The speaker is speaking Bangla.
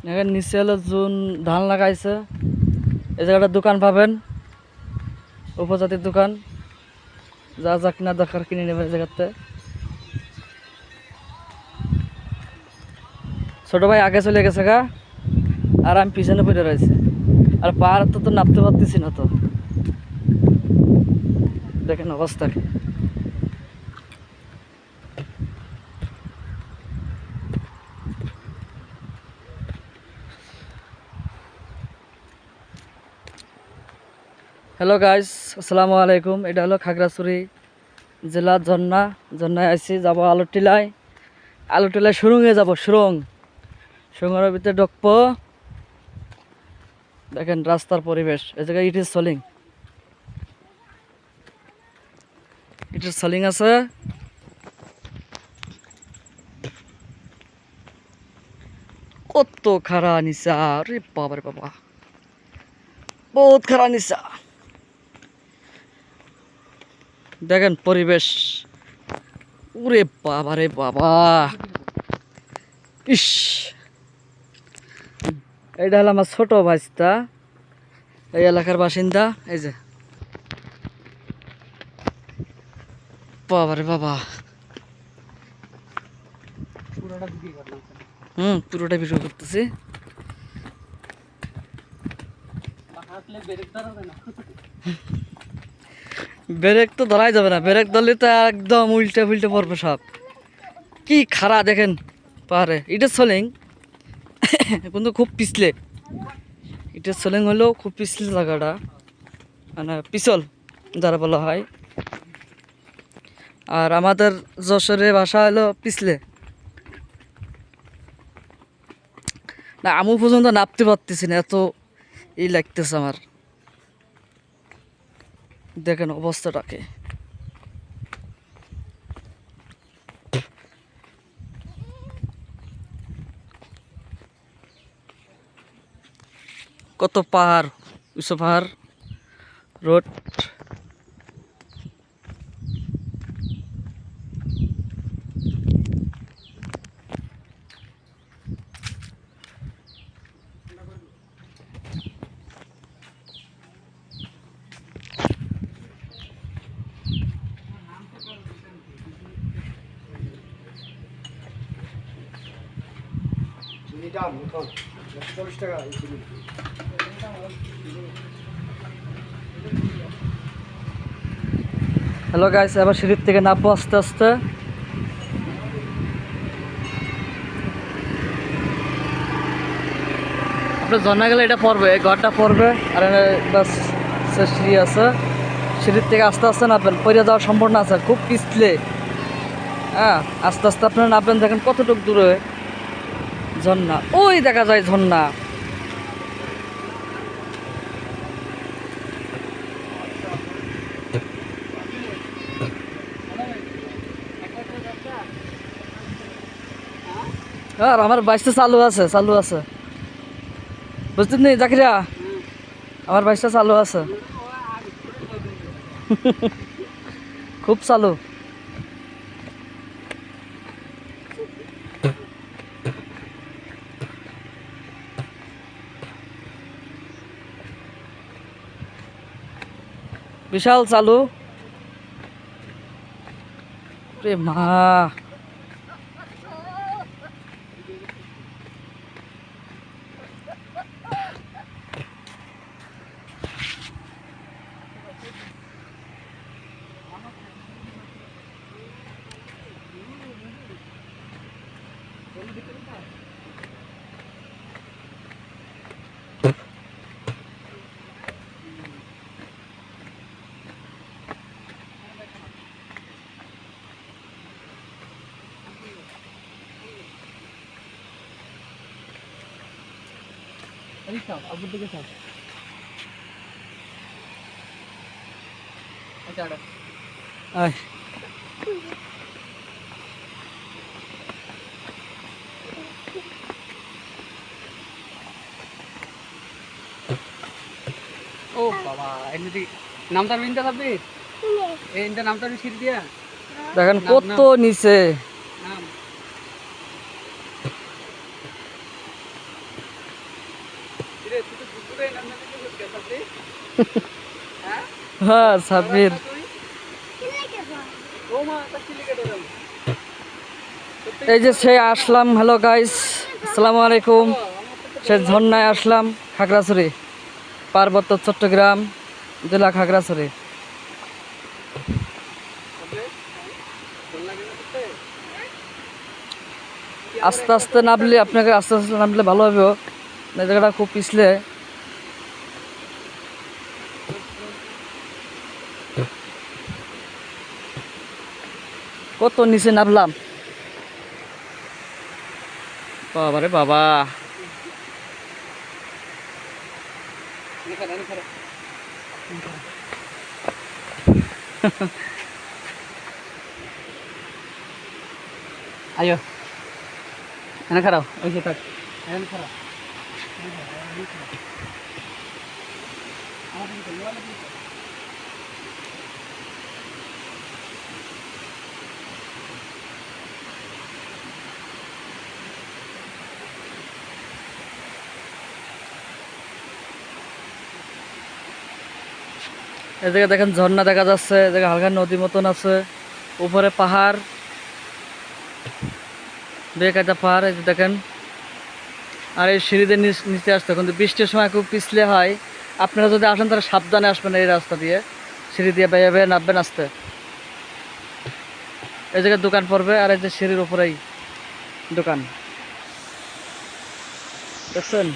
এখানে নিচে হলো জুন ধান লাগাইছে। এই জায়গাটা দোকান পাবেন, উপজাতির দোকান, যা যা কিনা দরকার কিনে নেবেন এই জায়গাতে। ছোট ভাই আগে চলে গেছে গা, আর আমি পিছনে পড়ে রয়েছি। আর পাহাড় তো নামতে পারতেছি না তো, দেখেন অবস্থা কি। হ্যালো গাইস, আসসালামু আলাইকুম। এটা হলো খাগড়াছড়ি জেলা ঝর্ণায় আইছি, যাবো আলুটিলায়। সুরঙ্গে যাবো, সুরঙ্গের ভিতরে ঢুকবো। দেখেন রাস্তার পরিবেশ, এই জায়গায় ইট ইজ সলিং আছে। কত খারা নিচা রে বাবা রে বাবা, বহুত খারা নিচা। দেখেন পরিবেশ, উরে বাবা রে বাবা। ইস, এইটা হলো আমার ছোট ভাইস্তা, এই এলাকার বাসিন্দা। এই যে বাবা রে বাবা, পুরোটা ভিডিও করতেছি। ব্রেক তো ধরাই যাবে না, ব্রেক ধরলে তো একদম উল্টে ফুলটে পড়বে সব। কি খারা দেখেন পাহাড়ে। ইটের সোলিং কিন্তু খুব পিছলে, ইটের সোলিং হলেও খুব পিছলে জায়গাটা, মানে পিছল যারা বলা হয়। আর আমাদের যশোরের ভাষা হলো পিছলে। না আমি পর্যন্ত নামতে পারতেছি না, এত ই লাগতেছে আমার। দেখেন অবস্থাটাকে। কত পাহাড়, উঁচু পাহাড়, রোড। হ্যালো গাইস, এবার সিঁড়ির থেকে নামবো আস্তে আস্তে। আপনার ঝর্ণা গেলে এটা পড়বে, এই ঘরটা পড়বে। আর বাস সিঁড়ি আছে, সিঁড়ির থেকে আস্তে আস্তে নামবেন, পড়ে যাওয়ার সম্ভাবনা আছে, খুব পিছলে। হ্যাঁ, আস্তে আস্তে আপনারা নামবেন। দেখেন কতটুকু দূরে ঝর্ণা, ওই দেখা যায় ঝর্ণা। আর আমার বাইশটা চালু আছে, বুঝতে নি জাকিরা, আমার বাইশটা চালু আছে। খুব চালু। বিশাল চালু রে মা। আয় ও বাবা, এমনি নামতার বিনতে থাকবি, এই ইনটা নামতার সিট দিয়া দেখেন কত নিচে। নাম কিরে তুই তো দুপুরে নাম না কিছু করতে সাব্বির হ্যাঁ হ্যাঁ সাব্বির। তুই ও মা তা চিলি কেটে দাও এই যে সে আসলাম, হ্যালো গাইস, আসসালামু আলাইকুম। সে ঝর্ণায় আসলাম, খাগড়াছড়ি, পার্বত্য চট্টগ্রাম জেলা খাগড়াছড়ি। আস্তে আস্তে নামলে আপনাকে আস্তে আস্তে নামলে ভালো হবে, এই জায়গাটা খুব পিছলে। কত নিচে নামলাম, বাবা রে বাবা। আয়ো এনে খারাপ ওই যে থাক এনে খারাপ এই জায়গায় দেখেন ঝর্ণা দেখা যাচ্ছে, এই জায়গায় হালকা নদী মতন আছে, উপরে পাহাড়, বেকাটা পাহাড়, এই যে দেখেন। আর এই সিঁড়িতে নিচে আসতে কিন্তু বৃষ্টির সময় খুব পিছলে হয়। আপনারা যদি আসেন তাহলে সাবধানে আসবেন, এই রাস্তা দিয়ে সিঁড়ি দিয়ে বেয়ে বেয়ে নামবেন আসতে। এই জায়গায় দোকান পড়বে, আর এই যে সিঁড়ির উপরেই দোকান দেখছেন।